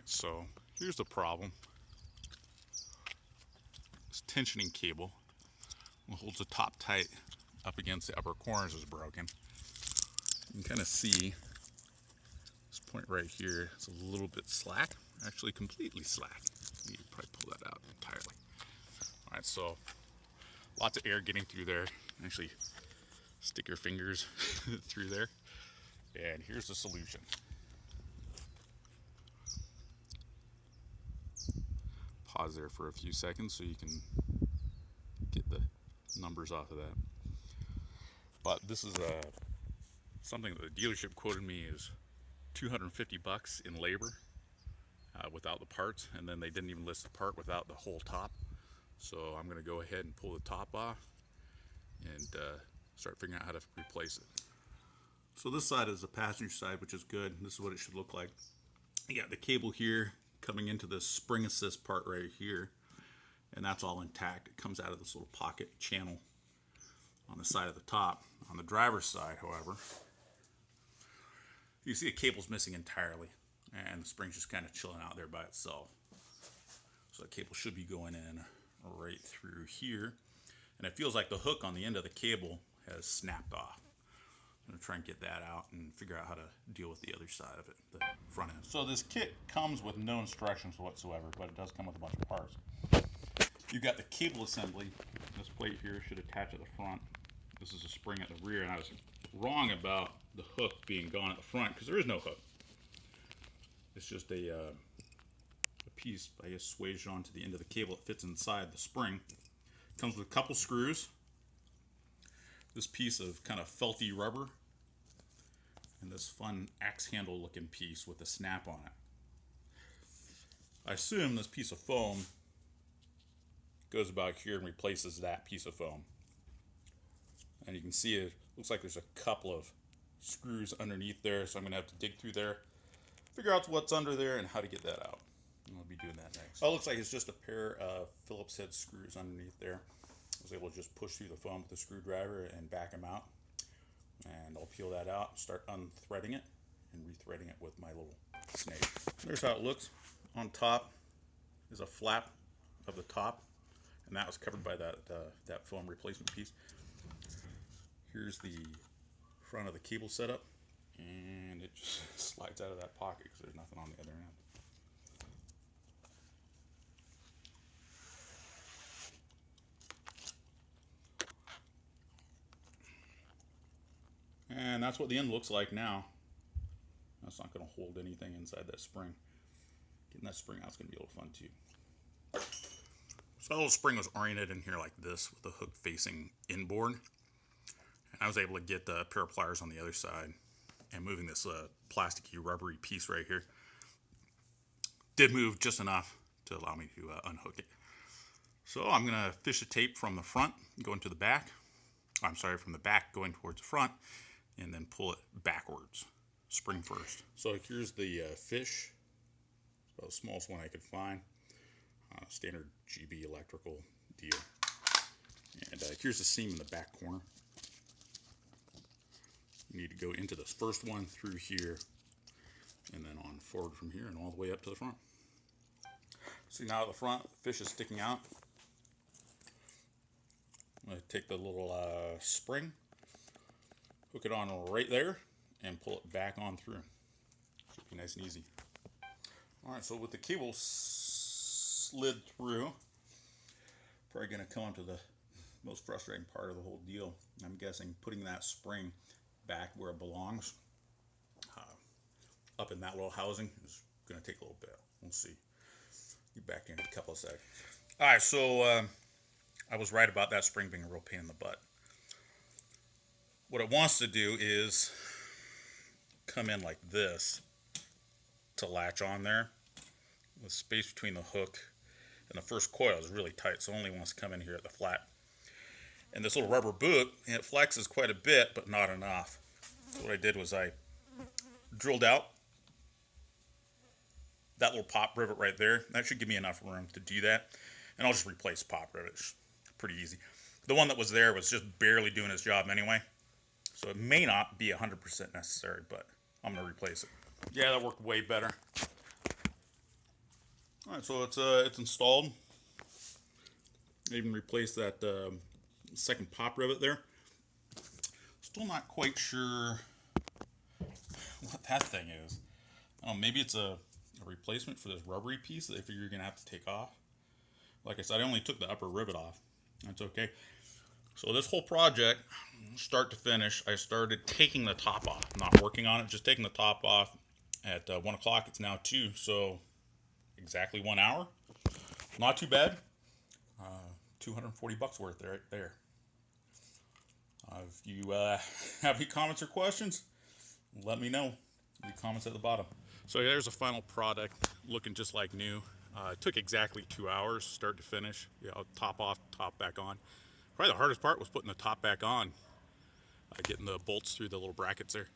Alright, so here's the problem. This tensioning cable that holds the top tight up against the upper corners is broken. You can kind of see this point right here is a little bit slack, actually completely slack. You can probably pull that out entirely. Alright, so lots of air getting through there. Actually stick your fingers through there. And here's the solution. Pause there for a few seconds so you can get the numbers off of that. But this is something that the dealership quoted me is $250 in labor without the parts, and then they didn't even list the part without the whole top. So I'm going to go ahead and pull the top off and start figuring out how to replace it. So this side is the passenger side, which is good. This is what it should look like. You got the cable here coming into the spring assist part right here, and that's all intact. It comes out of this little pocket channel on the side of the top. On the driver's side, however, you see the cable's missing entirely, and the spring's just kind of chilling out there by itself. So the cable should be going in right through here, and it feels like the hook on the end of the cable has snapped off. I'm going to try and get that out and figure out how to deal with the other side of it, the front end. So this kit comes with no instructions whatsoever, but it does come with a bunch of parts. You've got the cable assembly. This plate here should attach at the front. This is a spring at the rear, and I was wrong about the hook being gone at the front because there is no hook. It's just a piece, I guess, swaged onto the end of the cable. It fits inside the spring. Comes with a couple screws. This piece of kind of felty rubber, and this fun axe handle looking piece with a snap on it. I assume this piece of foam goes about here and replaces that piece of foam. And you can see it looks like there's a couple of screws underneath there, so I'm going to have to dig through there, figure out what's under there and how to get that out. And I'll be doing that next. Oh, it looks like it's just a pair of Phillips head screws underneath there. I was able to just push through the foam with a screwdriver and back them out. And I'll peel that out, start unthreading it, and rethreading it with my little snake. There's how it looks. On top is a flap of the top, and that was covered by that foam replacement piece. Here's the front of the cable setup, and it just slides out of that pocket because there's nothing on the other end. And that's what the end looks like now. That's not going to hold anything inside that spring. Getting that spring out is going to be a little fun too. So that little spring was oriented in here like this with the hook facing inboard. And I was able to get a pair of pliers on the other side and moving this plasticky rubbery piece right here. Did move just enough to allow me to unhook it. So I'm going to fish the tape from the front, going to the back. I'm sorry, from the back going towards the front, and then pull it backwards, spring first. So here's the fish. It's about the smallest one I could find. Standard GB electrical deal. And here's the seam in the back corner. You need to go into this first one through here, and then on forward from here and all the way up to the front. See, now at the front, the fish is sticking out. I'm going to take the little spring, hook it on right there, and pull it back on through. Should be nice and easy. Alright, so with the cable slid through, probably going to come to the most frustrating part of the whole deal. I'm guessing putting that spring back where it belongs, up in that little housing, is going to take a little bit. We'll see. Be back in a couple of seconds. Alright, so I was right about that spring being a real pain in the butt. What it wants to do is come in like this to latch on there. The space between the hook and the first coil is really tight, so it only wants to come in here at the flat. And this little rubber boot, and it flexes quite a bit, but not enough. So what I did was I drilled out that little pop rivet right there. That should give me enough room to do that. And I'll just replace the pop rivet. It's pretty easy. The one that was there was just barely doing its job anyway. So it may not be 100% necessary, but I'm going to replace it. Yeah, that worked way better. All right, so it's installed. I even replaced that second pop rivet there. Still not quite sure what that thing is. I don't know, maybe it's a replacement for this rubbery piece that I figure you're gonna have to take off. Like I said, I only took the upper rivet off. That's okay. So this whole project, start to finish, I started taking the top off, not working on it, just taking the top off at 1 o'clock. It's now 2, so exactly 1 hour. Not too bad. 240 bucks worth right there. If you have any comments or questions, let me know. Leave comments at the bottom. So there's a final product looking just like new. It took exactly 2 hours, start to finish. Top off, top back on. Probably the hardest part was putting the top back on, getting the bolts through the little brackets there.